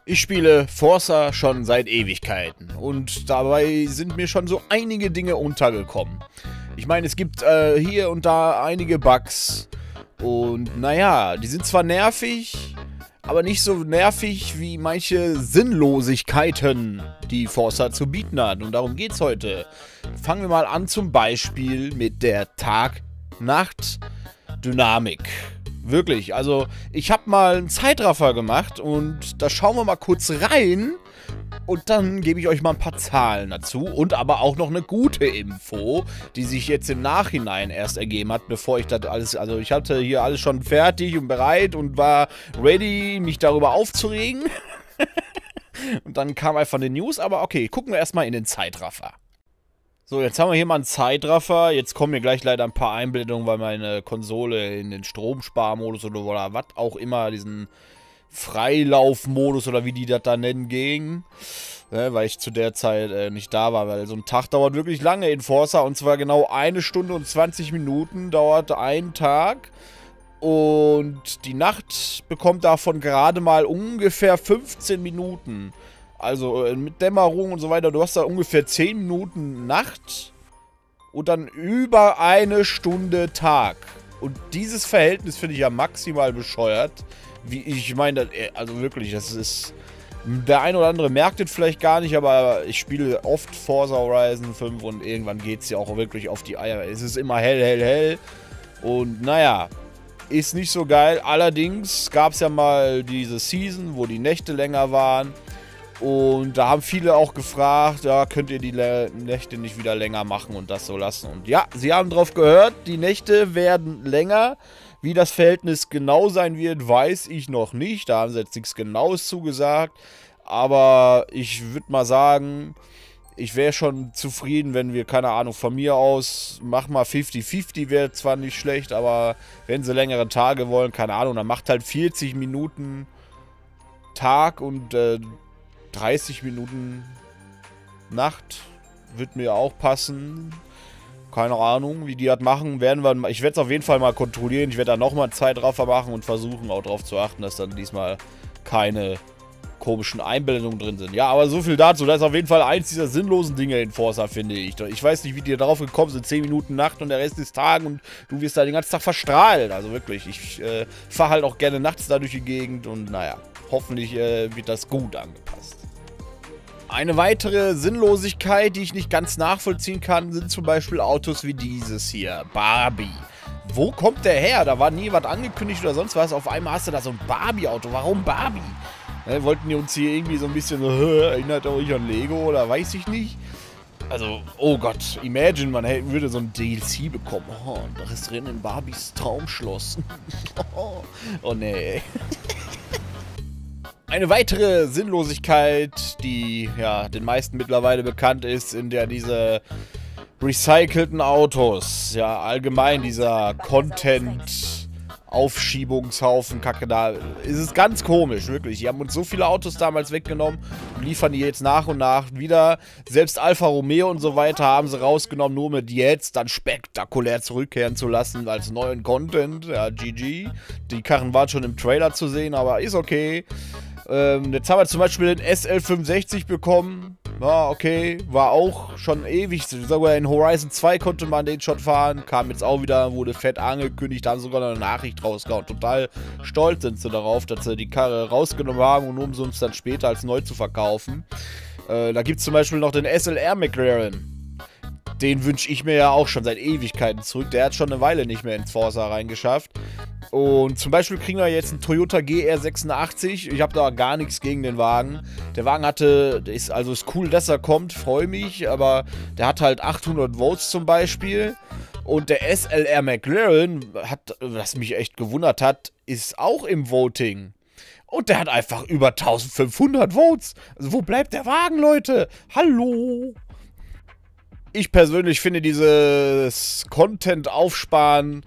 Ich spiele Forza schon seit Ewigkeiten und dabei sind mir schon so einige Dinge untergekommen. Ich meine, es gibt hier und da einige Bugs und naja, die sind zwar nervig, aber nicht so nervig wie manche Sinnlosigkeiten, die Forza zu bieten hat. Und darum geht's heute. Fangen wir mal an zum Beispiel mit der Tag-Nacht-Dynamik. Wirklich, also ich habe mal einen Zeitraffer gemacht und da schauen wir mal kurz rein und dann gebe ich euch mal ein paar Zahlen dazu und aber auch noch eine gute Info, die sich jetzt im Nachhinein erst ergeben hat, bevor ich das alles, also ich hatte hier alles schon fertig und bereit und war ready, mich darüber aufzuregen. Und dann kam einfach eine News, aber okay, gucken wir erstmal in den Zeitraffer. So, jetzt haben wir hier mal einen Zeitraffer. Jetzt kommen mir gleich leider ein paar Einblendungen, weil meine Konsole in den Stromsparmodus oder was auch immer, diesen Freilaufmodus oder wie die das da nennen, ging. Weil ich zu der Zeit nicht da war, weil so ein Tag dauert wirklich lange in Forza. Und zwar genau 1 Stunde und 20 Minuten dauert ein Tag. Und die Nacht bekommt davon gerade mal ungefähr 15 Minuten. Also mit Dämmerung und so weiter, du hast da ungefähr 10 Minuten Nacht und dann über 1 Stunde Tag. Und dieses Verhältnis finde ich ja maximal bescheuert. Wie ich meine, also wirklich, das ist... Der eine oder andere merkt es vielleicht gar nicht, aber ich spiele oft Forza Horizon 5 und irgendwann geht es ja auch wirklich auf die Eier. Es ist immer hell, hell, hell. Und naja, ist nicht so geil. Allerdings gab es ja mal diese Season, wo die Nächte länger waren. Und da haben viele auch gefragt, ja, könnt ihr die Nächte nicht wieder länger machen und das so lassen. Und ja, sie haben drauf gehört, die Nächte werden länger. Wie das Verhältnis genau sein wird, weiß ich noch nicht. Da haben sie jetzt nichts Genaues zugesagt. Aber ich würde mal sagen, ich wäre schon zufrieden, wenn wir, keine Ahnung, von mir aus, mach mal 50-50, wäre zwar nicht schlecht, aber wenn sie längere Tage wollen, keine Ahnung, dann macht halt 40 Minuten Tag und 30 Minuten Nacht wird mir auch passen. Keine Ahnung, wie die das machen. Ich werde es auf jeden Fall mal kontrollieren. Ich werde da nochmal Zeitraffer machen und versuchen auch darauf zu achten, dass dann diesmal keine komischen Einblendungen drin sind. Ja, aber so viel dazu. Das ist auf jeden Fall eins dieser sinnlosen Dinge in Forza, finde ich. Ich weiß nicht, wie die darauf gekommen sind. 10 Minuten Nacht und der Rest ist Tag und du wirst da den ganzen Tag verstrahlt. Also wirklich, ich fahre halt auch gerne nachts da durch die Gegend und naja, hoffentlich wird das gut angepasst. Eine weitere Sinnlosigkeit, die ich nicht ganz nachvollziehen kann, sind zum Beispiel Autos wie dieses hier, Barbie. Wo kommt der her? Da war nie was angekündigt oder sonst was. Auf einmal hast du da so ein Barbie-Auto. Warum Barbie? Wollten die uns hier irgendwie so ein bisschen so, erinnert euch an Lego oder weiß ich nicht? Also, oh Gott, imagine, man würde so ein DLC bekommen. Oh, und da ist drin in Barbies Traumschloss. Oh nee. Eine weitere Sinnlosigkeit, die ja den meisten mittlerweile bekannt ist, sind ja diese recycelten Autos. Ja, allgemein dieser Content-Aufschiebungshaufen Kacke da. Es ist ganz komisch, wirklich. Die haben uns so viele Autos damals weggenommen und liefern die jetzt nach und nach wieder. Selbst Alfa Romeo und so weiter haben sie rausgenommen, nur mit jetzt dann spektakulär zurückkehren zu lassen als neuen Content. Ja, GG. Die Karren waren schon im Trailer zu sehen, aber ist okay. Jetzt haben wir zum Beispiel den SL65 bekommen. Ja, okay. War auch schon ewig. Sogar in Horizon 2 konnte man den schon fahren. Kam jetzt auch wieder, wurde fett angekündigt. Haben sogar noch eine Nachricht rausgehauen. Total stolz sind sie darauf, dass sie die Karre rausgenommen haben, und um sie uns dann später als neu zu verkaufen. Da gibt es zum Beispiel noch den SLR McLaren. Den wünsche ich mir ja auch schon seit Ewigkeiten zurück. Der hat schon eine Weile nicht mehr ins Forza reingeschafft. Und zum Beispiel kriegen wir jetzt einen Toyota GR86. Ich habe da gar nichts gegen den Wagen. Der Wagen ist cool, dass er kommt, freue mich. Aber der hat halt 800 Volts zum Beispiel. Und der SLR McLaren, was mich echt gewundert hat, ist auch im Voting. Und der hat einfach über 1500 Votes. Also wo bleibt der Wagen, Leute? Hallo? Ich persönlich finde dieses Content-Aufsparen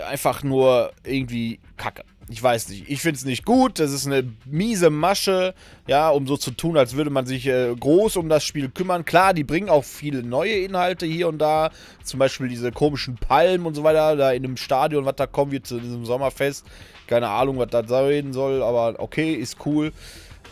einfach nur irgendwie kacke. Ich weiß nicht. Ich finde es nicht gut. Das ist eine miese Masche, ja, um so zu tun, als würde man sich groß um das Spiel kümmern. Klar, die bringen auch viele neue Inhalte hier und da. Zum Beispiel diese komischen Palmen und so weiter, da in dem Stadion, was da kommen wird zu diesem Sommerfest. Keine Ahnung, was das sein soll, aber okay, ist cool.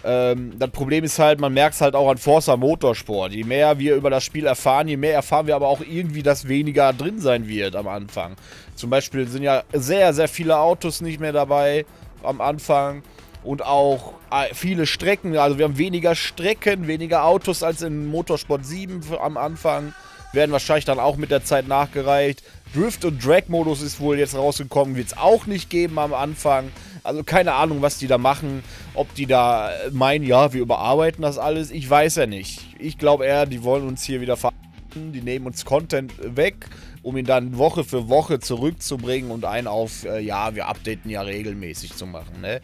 Das Problem ist halt, man merkt es halt auch an Forza Motorsport. Je mehr wir über das Spiel erfahren, je mehr erfahren wir aber auch irgendwie, dass weniger drin sein wird am Anfang. Zum Beispiel sind ja sehr, sehr viele Autos nicht mehr dabei am Anfang. Und auch viele Strecken, also wir haben weniger Strecken, weniger Autos als in Motorsport 7 am Anfang. Werden wahrscheinlich dann auch mit der Zeit nachgereicht. Drift- und Drag-Modus ist wohl jetzt rausgekommen, wird es auch nicht geben am Anfang. Also keine Ahnung, was die da machen. Ob die da meinen, ja, wir überarbeiten das alles. Ich weiß ja nicht. Ich glaube eher, die wollen uns hier wieder verarbeiten. Die nehmen uns Content weg, um ihn dann Woche für Woche zurückzubringen und einen auf, ja, wir updaten ja regelmäßig zu machen, ne?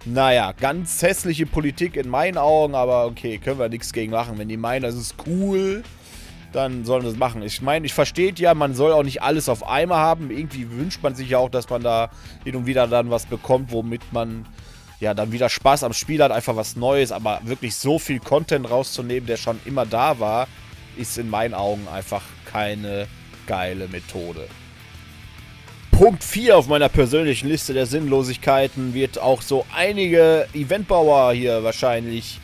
Naja, ganz hässliche Politik in meinen Augen, aber okay, können wir nichts gegen machen. Wenn die meinen, das ist cool, dann sollen wir das machen. Ich meine, ich verstehe ja, man soll auch nicht alles auf einmal haben. Irgendwie wünscht man sich ja auch, dass man da hin und wieder dann was bekommt, womit man ja dann wieder Spaß am Spiel hat, einfach was Neues. Aber wirklich so viel Content rauszunehmen, der schon immer da war, ist in meinen Augen einfach keine geile Methode. Punkt 4 auf meiner persönlichen Liste der Sinnlosigkeiten wird auch so einige Eventbauer hier wahrscheinlich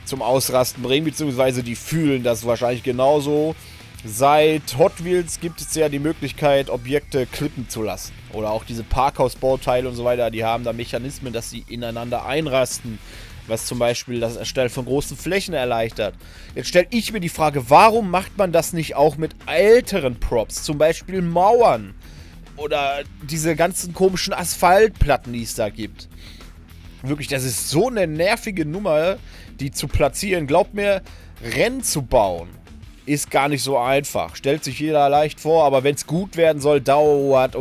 zum Ausrasten bringen, beziehungsweise die fühlen das wahrscheinlich genauso. Seit Hot Wheels gibt es ja die Möglichkeit, Objekte klippen zu lassen. Oder auch diese Parkhausbauteile und so weiter, die haben da Mechanismen, dass sie ineinander einrasten, was zum Beispiel das Erstellen von großen Flächen erleichtert. Jetzt stelle ich mir die Frage, warum macht man das nicht auch mit älteren Props, zum Beispiel Mauern oder diese ganzen komischen Asphaltplatten, die es da gibt. Wirklich, das ist so eine nervige Nummer, die zu platzieren. Glaubt mir, Rennen zu bauen ist gar nicht so einfach. Stellt sich jeder leicht vor, aber wenn es gut werden soll, dauert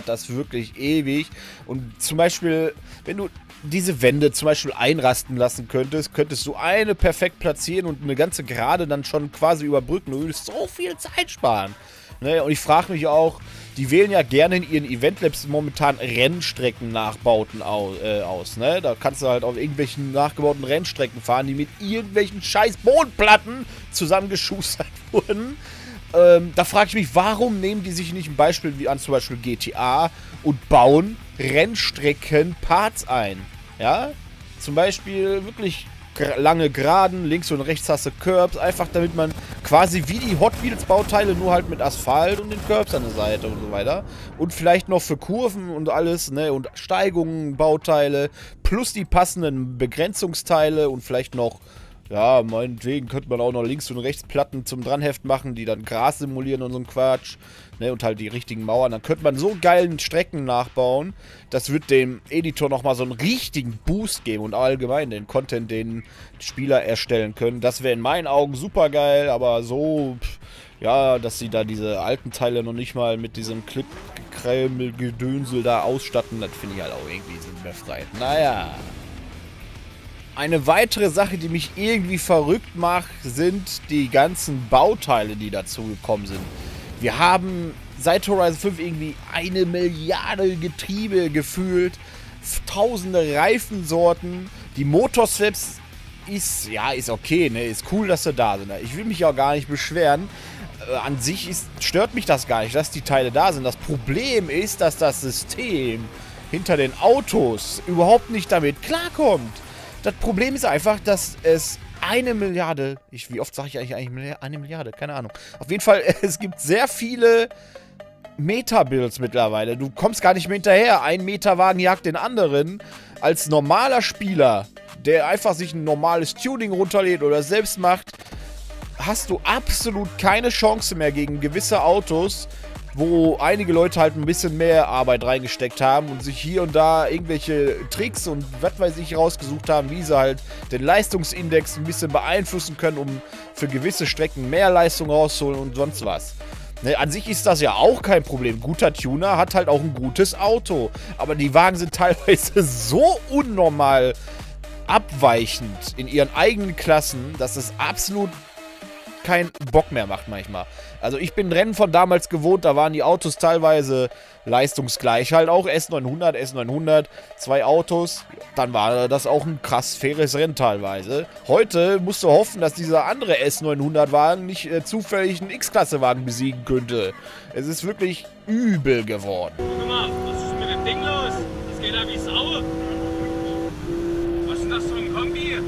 das wirklich ewig. Und zum Beispiel, wenn du diese Wände zum Beispiel einrasten lassen könntest, könntest du eine perfekt platzieren und eine ganze Gerade dann schon quasi überbrücken. Du würdest so viel Zeit sparen. Ne? Und ich frage mich auch, die wählen ja gerne in ihren Eventlabs momentan Rennstrecken-Nachbauten aus, ne? Da kannst du halt auf irgendwelchen nachgebauten Rennstrecken fahren, die mit irgendwelchen scheiß Bodenplatten zusammengeschustert wurden. Da frage ich mich, warum nehmen die sich nicht ein Beispiel wie an zum Beispiel GTA und bauen Rennstrecken-Parts ein? Ja? Zum Beispiel wirklich lange Geraden, links und rechts hast du Curbs, einfach damit man quasi wie die Hot Wheels Bauteile, nur halt mit Asphalt und den Curbs an der Seite und so weiter. Und vielleicht noch für Kurven und alles, ne, und Steigungen, Bauteile, plus die passenden Begrenzungsteile und vielleicht noch, ja, meinetwegen könnte man auch noch links und rechts Platten zum Dranheft machen, die dann Gras simulieren und so ein Quatsch. Ne, und halt die richtigen Mauern. Dann könnte man so geilen Strecken nachbauen. Das wird dem Editor nochmal so einen richtigen Boost geben und allgemein den Content, den die Spieler erstellen können. Das wäre in meinen Augen super geil, aber so, ja, dass sie da diese alten Teile noch nicht mal mit diesem Clip-Gedönsel da ausstatten, das finde ich halt auch irgendwie sinnbefreit. Naja. Eine weitere Sache, die mich irgendwie verrückt macht, sind die ganzen Bauteile, die dazu gekommen sind. Wir haben seit Horizon 5 irgendwie 1 Milliarde Getriebe gefühlt, tausende Reifensorten, die Motorswaps ist okay, ne, ist cool, dass sie da sind. Ich will mich auch gar nicht beschweren. An sich stört mich das gar nicht, dass die Teile da sind. Das Problem ist, dass das System hinter den Autos überhaupt nicht damit klarkommt. Das Problem ist einfach, dass es 1 Milliarde, wie oft sage ich eigentlich 1 Milliarde? Keine Ahnung. Auf jeden Fall, es gibt sehr viele Meta-Builds mittlerweile. Du kommst gar nicht mehr hinterher. Ein Meta-Wagen jagt den anderen. Als normaler Spieler, der einfach sich ein normales Tuning runterlädt oder selbst macht, hast du absolut keine Chance mehr gegen gewisse Autos, wo einige Leute halt ein bisschen mehr Arbeit reingesteckt haben und sich hier und da irgendwelche Tricks und was weiß ich rausgesucht haben, wie sie halt den Leistungsindex ein bisschen beeinflussen können, um für gewisse Strecken mehr Leistung rauszuholen und sonst was. Ne, an sich ist das ja auch kein Problem. Guter Tuner hat halt auch ein gutes Auto. Aber die Wagen sind teilweise so unnormal abweichend in ihren eigenen Klassen, dass es absolut keinen Bock mehr macht manchmal. Also ich bin Rennen von damals gewohnt, da waren die Autos teilweise leistungsgleich halt auch. S900, 2 Autos, dann war das auch ein krass faires Rennen teilweise. Heute musst du hoffen, dass dieser andere S900-Wagen nicht zufällig einen X-Klasse-Wagen besiegen könnte. Es ist wirklich übel geworden. Guck mal, was ist mit dem Ding los? Das geht ja wie Sau. Was ist denn das für ein Kombi?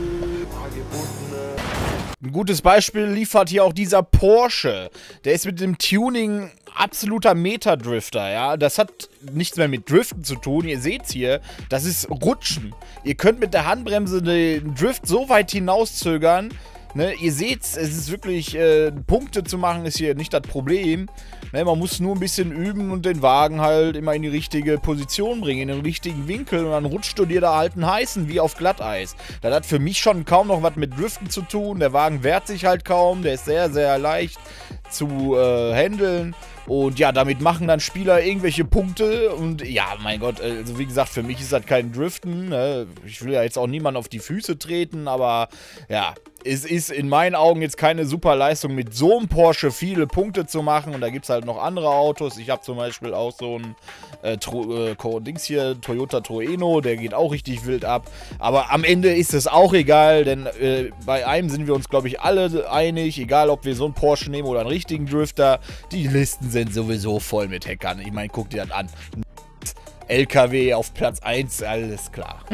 Ein gutes Beispiel liefert hier auch dieser Porsche. Der ist mit dem Tuning absoluter Meta-Drifter, ja. Das hat nichts mehr mit Driften zu tun. Ihr seht's hier, das ist Rutschen. Ihr könnt mit der Handbremse den Drift so weit hinauszögern. Ne, ihr seht's, es ist wirklich, Punkte zu machen ist hier nicht das Problem. Ne, man muss nur ein bisschen üben und den Wagen halt immer in die richtige Position bringen, in den richtigen Winkel und dann rutscht du dir da halt einen heißen wie auf Glatteis. Das hat für mich schon kaum noch was mit Driften zu tun. Der Wagen wehrt sich halt kaum, der ist sehr, sehr leicht zu handeln. Und ja, damit machen dann Spieler irgendwelche Punkte und ja, mein Gott, also wie gesagt, für mich ist das kein Driften. Ne? Ich will ja jetzt auch niemanden auf die Füße treten, aber ja, es ist in meinen Augen jetzt keine super Leistung, mit so einem Porsche viele Punkte zu machen. Und da gibt es halt noch andere Autos. Ich habe zum Beispiel auch so ein Toyota Trueno, der geht auch richtig wild ab. Aber am Ende ist es auch egal, denn bei einem sind wir uns, glaube ich, alle einig, egal ob wir so einen Porsche nehmen oder einen richtigen Drifter, die Listen sind sowieso voll mit Hackern. Ich meine, guck dir das an. LKW auf Platz 1, alles klar.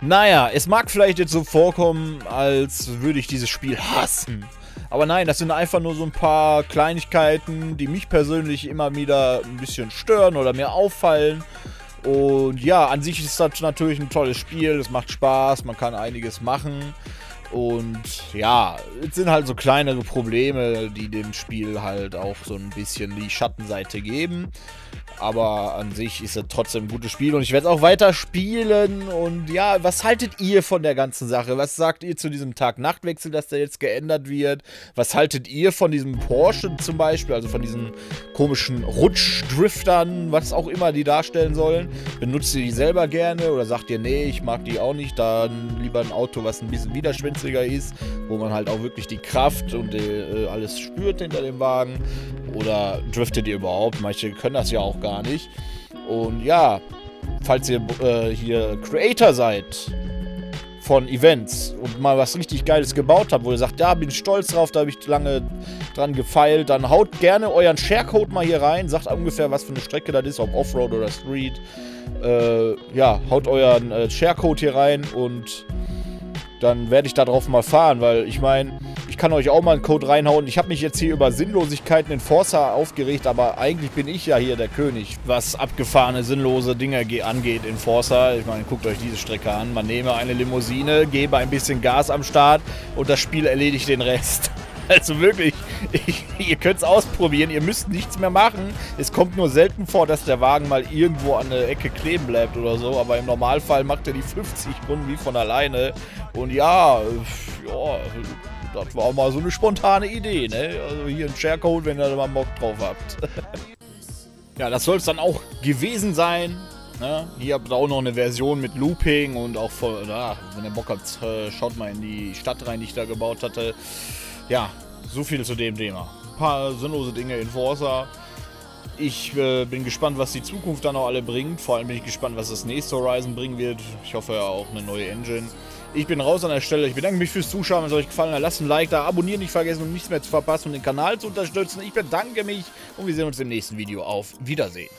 Naja, es mag vielleicht jetzt so vorkommen, als würde ich dieses Spiel hassen. Aber nein, das sind einfach nur so ein paar Kleinigkeiten, die mich persönlich immer wieder ein bisschen stören oder mir auffallen. Und ja, an sich ist das natürlich ein tolles Spiel, es macht Spaß, man kann einiges machen. Und ja, es sind halt so kleinere Probleme, die dem Spiel halt auch so ein bisschen die Schattenseite geben. Aber an sich ist es trotzdem ein gutes Spiel und ich werde es auch weiter spielen. Und ja, was haltet ihr von der ganzen Sache? Was sagt ihr zu diesem Tag-Nacht-Wechsel, dass der jetzt geändert wird? Was haltet ihr von diesem Porsche zum Beispiel, also von diesen komischen Rutschdriftern, was auch immer die darstellen sollen? Benutzt ihr die selber gerne oder sagt ihr, nee, ich mag die auch nicht, dann lieber ein Auto, was ein bisschen widerspänstiger ist, wo man halt auch wirklich die Kraft und alles spürt hinter dem Wagen? Oder driftet ihr überhaupt? Manche können das ja auch gar nicht. Und ja, falls ihr hier Creator seid von Events und mal was richtig Geiles gebaut habt, wo ihr sagt, ja, bin stolz drauf, da habe ich lange dran gefeilt, dann haut gerne euren Sharecode mal hier rein, sagt ungefähr, was für eine Strecke das ist, ob Offroad oder Street. Ja, haut euren Sharecode hier rein und dann werde ich da drauf mal fahren, weil ich meine, ich kann euch auch mal einen Code reinhauen. Ich habe mich jetzt hier über Sinnlosigkeiten in Forza aufgeregt, aber eigentlich bin ich ja hier der König, was abgefahrene, sinnlose Dinge angeht in Forza. Ich meine, guckt euch diese Strecke an. Man nehme eine Limousine, gebe ein bisschen Gas am Start und das Spiel erledigt den Rest. Also wirklich, ihr könnt es ausprobieren, ihr müsst nichts mehr machen. Es kommt nur selten vor, dass der Wagen mal irgendwo an der Ecke kleben bleibt oder so, aber im Normalfall macht er die 50 Runden wie von alleine. Und ja, das war auch mal so eine spontane Idee, ne? Also hier ein Sharecode, wenn ihr da mal Bock drauf habt. Ja, das soll es dann auch gewesen sein. Ne? Hier habt ihr auch noch eine Version mit Looping und auch, wenn ihr Bock habt, schaut mal in die Stadt rein, die ich da gebaut hatte. Ja, so viel zu dem Thema. Ein paar sinnlose Dinge in Forza. Ich bin gespannt, was die Zukunft dann noch alle bringt. Vor allem bin ich gespannt, was das nächste Horizon bringen wird. Ich hoffe ja auch eine neue Engine. Ich bin raus an der Stelle. Ich bedanke mich fürs Zuschauen. Wenn es euch gefallen hat, lasst ein Like da, abonnieren nicht vergessen, um nichts mehr zu verpassen und den Kanal zu unterstützen. Ich bedanke mich und wir sehen uns im nächsten Video. Auf Wiedersehen.